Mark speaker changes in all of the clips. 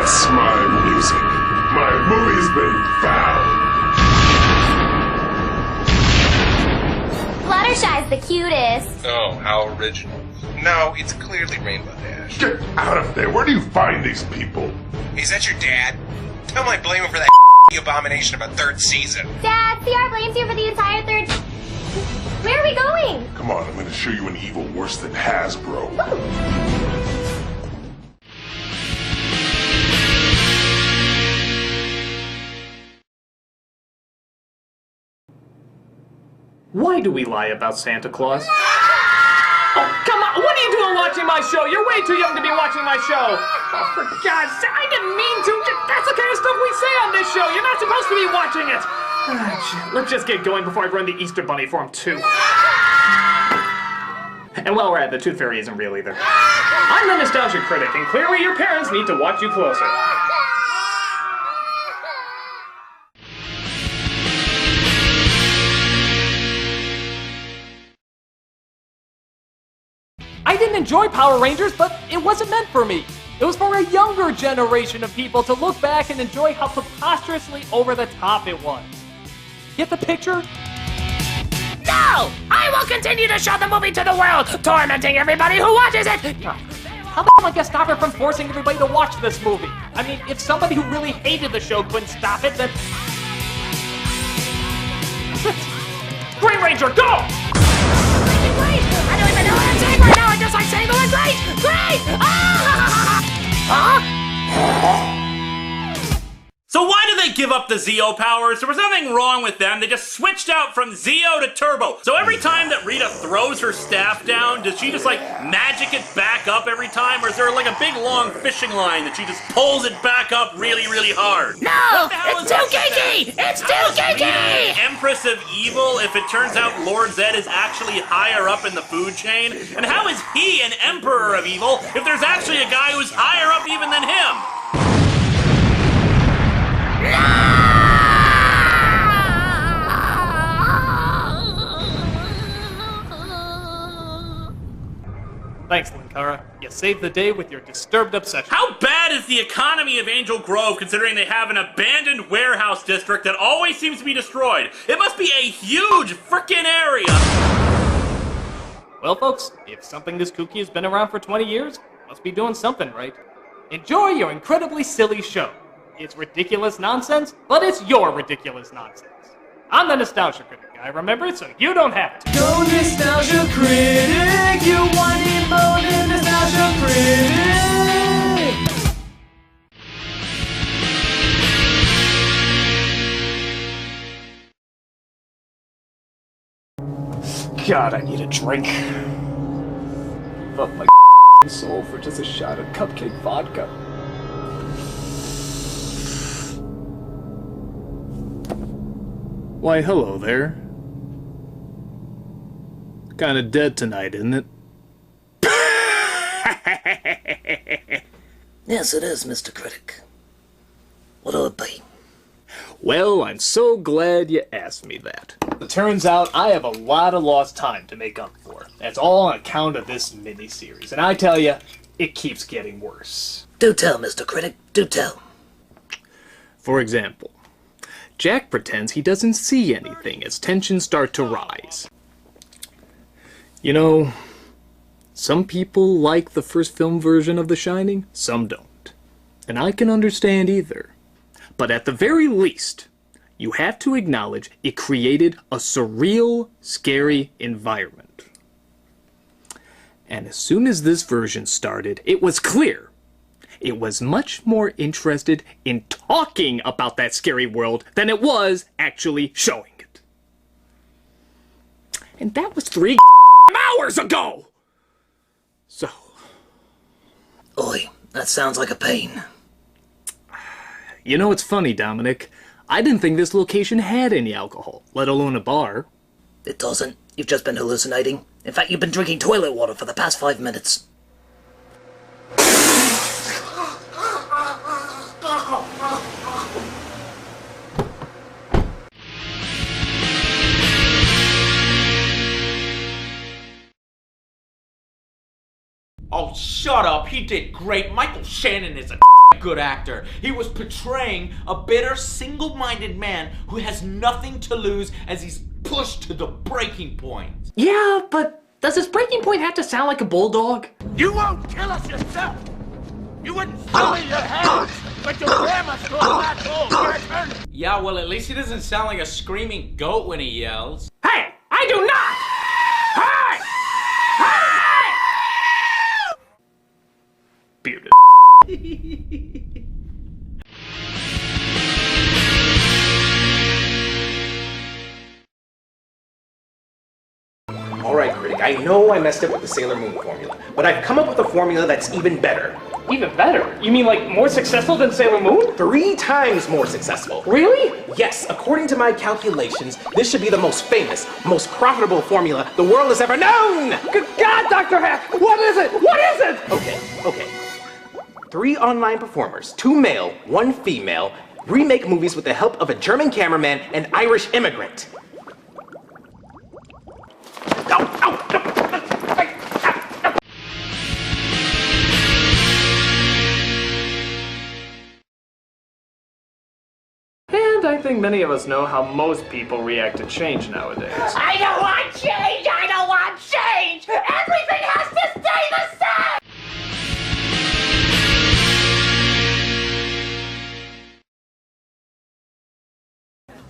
Speaker 1: That's my music. My movie's been found.
Speaker 2: Fluttershy's the cutest.
Speaker 3: Oh, how original. No, it's clearly Rainbow Dash.
Speaker 1: Get out of there. Where do you find these people?
Speaker 3: Is that your dad? Tell him I blame him for that abomination about third season.
Speaker 2: Dad, CR blames you for the entire third... Where are we going?
Speaker 1: Come on, I'm gonna show you an evil worse than Hasbro.
Speaker 4: Why do we lie about Santa Claus? Oh, come on! What are you doing watching my show? You're way too young to be watching my show! Oh, for God's sake, I didn't mean to! That's the kind of stuff we say on this show! You're not supposed to be watching it! Let's just get going before I run the Easter Bunny for him, too. And while we're at it, the Tooth Fairy isn't real either. I'm the Nostalgia Critic, and clearly your parents need to watch you closer.
Speaker 5: I didn't enjoy Power Rangers, but it wasn't meant for me. It was for a younger generation of people to look back and enjoy how preposterously over the top it was. Get the picture?
Speaker 6: No! I will continue to show the movie to the world, tormenting everybody who watches it!
Speaker 5: How the hell am I gonna stop her from forcing everybody to watch this movie? I mean, if somebody who really hated the show couldn't stop it, then... Green Ranger, go!
Speaker 6: Great! I don't even know what I'm saying right now, I just like saying the word great! Great! Ah! Huh?
Speaker 7: So why did they give up the Zeo powers? There was nothing wrong with them. They just switched out from Zeo to Turbo. So every time that Rita throws her staff down, does she just like magic it back up every time? Or is there like a big long fishing line that she just pulls it back up really, really hard?
Speaker 6: No! It's too geeky! It's too geeky!
Speaker 7: Empress of Evil if it turns out Lord Zed is actually higher up in the food chain? And how is he an Emperor of Evil if there's actually a guy who's higher up even than him?
Speaker 5: Thanks, Linkara. You saved the day with your disturbed obsession.
Speaker 7: How bad is the economy of Angel Grove considering they have an abandoned warehouse district that always seems to be destroyed? It must be a huge frickin' area!
Speaker 5: Well, folks, if something this kooky has been around for 20 years, must be doing something right. Enjoy your incredibly silly show. It's ridiculous nonsense, but it's your ridiculous nonsense. I'm the Nostalgia Critic guy, remember? So you don't have to.
Speaker 8: Go Nostalgia Critic, you want it more than Nostalgia Critic.
Speaker 4: God, I need a drink. Fuck my soul for just a shot of cupcake vodka. Why, hello there. Kinda dead tonight, isn't it?
Speaker 9: Yes, it is, Mr. Critic. What'll it be?
Speaker 4: Well, I'm so glad you asked me that. It turns out I have a lot of lost time to make up for. That's all on account of this miniseries. And I tell you, it keeps getting worse.
Speaker 9: Do tell, Mr. Critic. Do tell.
Speaker 4: For example, Jack pretends he doesn't see anything as tensions start to rise. You know, some people like the first film version of The Shining, some don't. And I can understand either. But at the very least, you have to acknowledge it created a surreal, scary environment. And as soon as this version started, it was clear it was much more interested in talking about that scary world than it was actually showing it. And that was 3 hours ago! So...
Speaker 9: Oi, that sounds like a pain.
Speaker 4: You know, it's funny, Dominic. I didn't think this location had any alcohol, let alone a bar.
Speaker 9: It doesn't. You've just been hallucinating. In fact, you've been drinking toilet water for the past 5 minutes.
Speaker 10: Oh, shut up. he did great. Michael Shannon is a good actor. He was portraying a bitter, single-minded man who has nothing to lose as he's pushed to the breaking point.
Speaker 5: Yeah, but does his breaking point have to sound like a bulldog?
Speaker 6: You won't kill us yourself! You wouldn't sully your hands, but you ram us to a black hole. Your turn.
Speaker 10: Yeah, well, at least he doesn't sound like a screaming goat when he yells.
Speaker 5: Hey, I do not! Hey! Hey!
Speaker 4: Bearded.
Speaker 3: Alright, Critic, I know I messed up with the Sailor Moon formula, but I've come up with a formula that's even better.
Speaker 5: Even better? You mean like more successful than Sailor Moon?
Speaker 3: 3 times more successful.
Speaker 5: Really?
Speaker 3: Yes, according to my calculations, this should be the most famous, most profitable formula the world has ever known!
Speaker 5: Good God, Dr. Hack! What is it? What is it?
Speaker 3: Okay. 3 online performers, 2 male, 1 female, remake movies with the help of a German cameraman and Irish immigrant.
Speaker 4: And I think many of us know how most people react to change nowadays.
Speaker 6: I don't want change! I don't want change! Everything has to stay the same!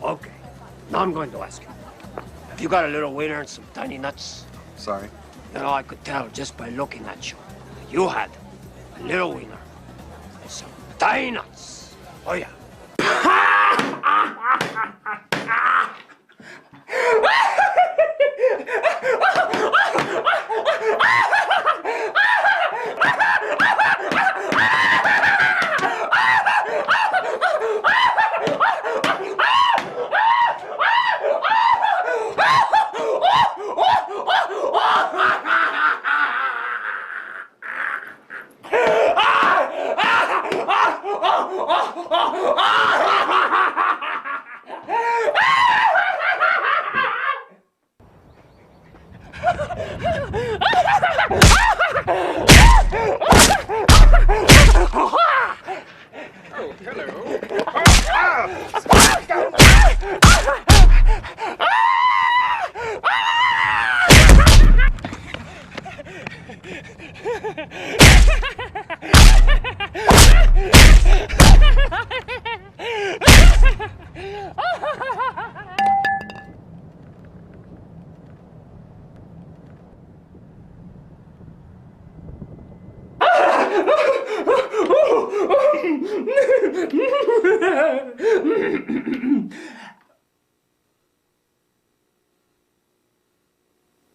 Speaker 11: Okay, now I'm going to ask you. Have you got a little wiener and some tiny nuts?
Speaker 12: Sorry?
Speaker 11: You know, I could tell just by looking at you that you had a little wiener and some tiny nuts. Oh, yeah.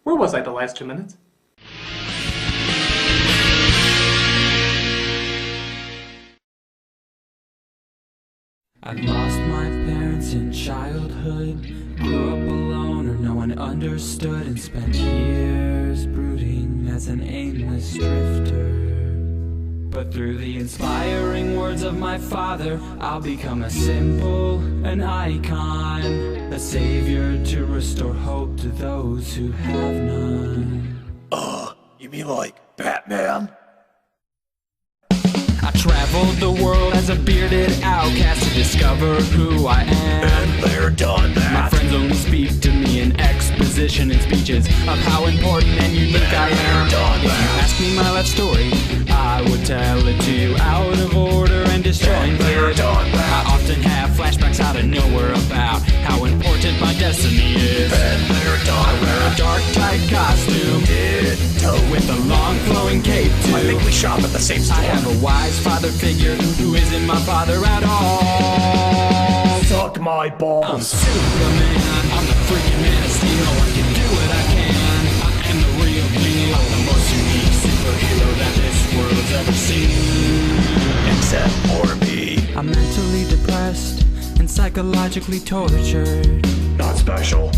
Speaker 5: Where was I the last 2 minutes?
Speaker 8: I've lost my parents in childhood, grew up alone or no one understood, and spent years brooding as an aimless drifter. But through the inspiring words of my father, I'll become a symbol, an icon, a savior to restore hope to those who have none.
Speaker 11: You mean like Batman?
Speaker 8: I traveled the world as a bearded outcast to discover who I am.
Speaker 11: And they're done that.
Speaker 8: My friends only speak to me in exposition and speeches of how important and unique I am. If you ask me my life story, I would tell it to you out of order and disjointed. I often have flashbacks out of nowhere about how important my destiny is. I wear a dark, tight costume with a long, flowing cape too.
Speaker 11: I think we shop at the same store.
Speaker 8: I have a wise father figure who isn't my father at all.
Speaker 11: Suck my balls.
Speaker 8: I'm Superman, I'm the freaking man of steel. I can do what I can, I am the real deal. I'm the most unique superhero that this world's ever seen.
Speaker 11: Except for me.
Speaker 8: I'm mentally depressed and psychologically tortured.
Speaker 11: Not special.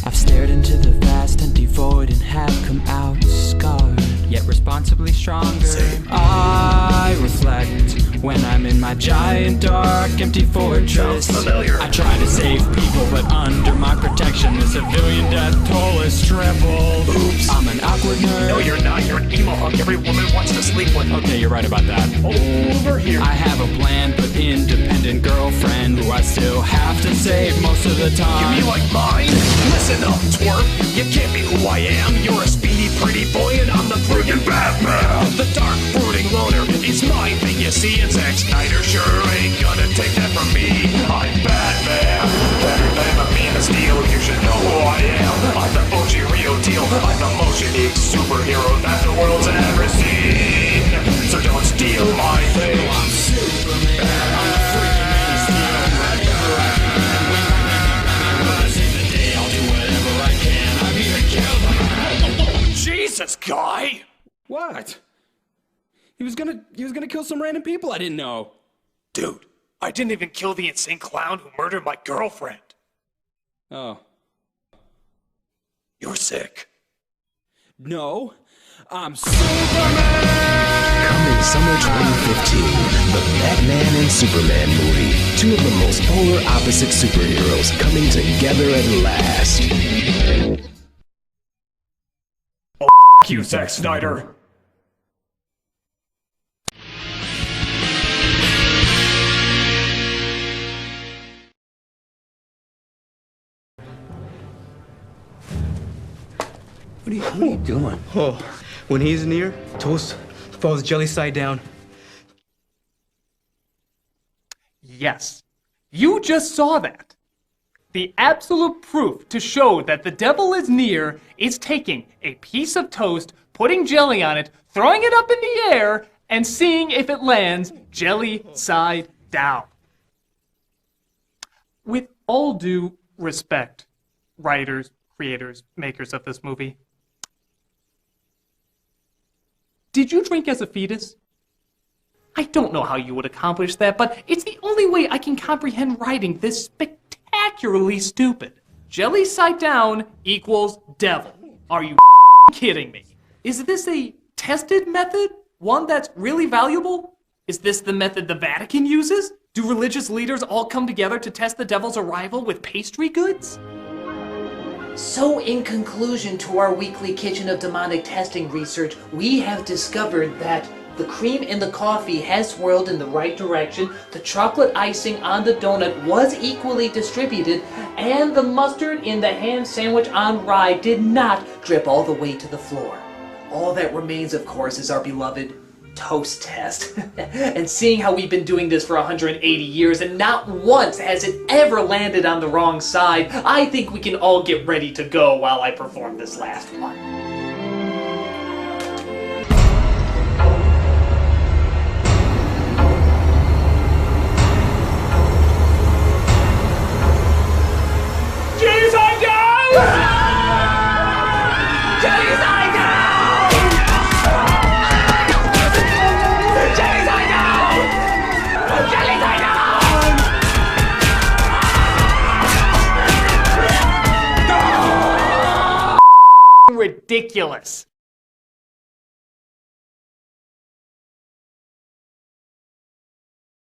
Speaker 8: I've stared into the vast empty void and have come out scarred, yet responsibly stronger.
Speaker 11: Same.
Speaker 8: I reflect when I'm I'm in my giant, dark, empty fortress.
Speaker 11: Sounds familiar.
Speaker 8: I try to save people, but under my protection, the civilian death toll is tripled.
Speaker 11: Oops.
Speaker 8: I'm an awkward nerd.
Speaker 11: No, you're not. You're an emo hunk every woman wants to sleep with.
Speaker 8: Okay, you're right about that.
Speaker 11: Over here.
Speaker 8: I have a planned but independent girlfriend who I still have to save most of the
Speaker 11: You
Speaker 8: time.
Speaker 11: mean like mine? Listen up, twerp. You can't be who I am. You're a speedy, pretty boy, and I'm the friggin' Batman. The dark, brooding loner. It's my thing, you see, and Zack Snyder sure ain't gonna take that from me. I'm Batman. Better than a Man of Steel. You should know who I am. I'm the OG real deal. I'm the most unique superhero that the world's ever seen. So don't steal my thing.
Speaker 8: I'm Superman. I'm the freaking Man of Steel. Whatever I can, when I save the day, I'll do whatever I can. I'm here to kill them.
Speaker 11: Jesus, guy!
Speaker 8: What? He was gonna kill some random people I didn't know.
Speaker 11: Dude, I didn't even kill the insane clown who murdered my girlfriend.
Speaker 8: Oh.
Speaker 11: You're sick.
Speaker 8: No, I'm Superman!
Speaker 12: Coming summer 2015, the Batman and Superman movie. Two of the most polar opposite superheroes coming together at last.
Speaker 11: Oh, you, Zack Snyder.
Speaker 13: What are you doing? Oh, when he's near, toast falls jelly side down.
Speaker 5: Yes. You just saw that. The absolute proof to show that the devil is near is taking a piece of toast, putting jelly on it, throwing it up in the air, and seeing if it lands jelly side down. With all due respect, writers, creators, makers of this movie, did you drink as a fetus? I don't know how you would accomplish that, but it's the only way I can comprehend writing this spectacularly stupid. Jelly side down equals devil. Are you kidding me? Is this a tested method? One that's really valuable? Is this the method the Vatican uses? Do religious leaders all come together to test the devil's arrival with pastry goods?
Speaker 14: So in conclusion to our weekly Kitchen of Demonic testing research, we have discovered that the cream in the coffee has swirled in the right direction, the chocolate icing on the donut was equally distributed, and the mustard in the ham sandwich on rye did not drip all the way to the floor. All that remains, of course, is our beloved toast test. And seeing how we've been doing this for 180 years and not once has it ever landed on the wrong side, I think we can all get ready to go while I perform this last one. Ridiculous.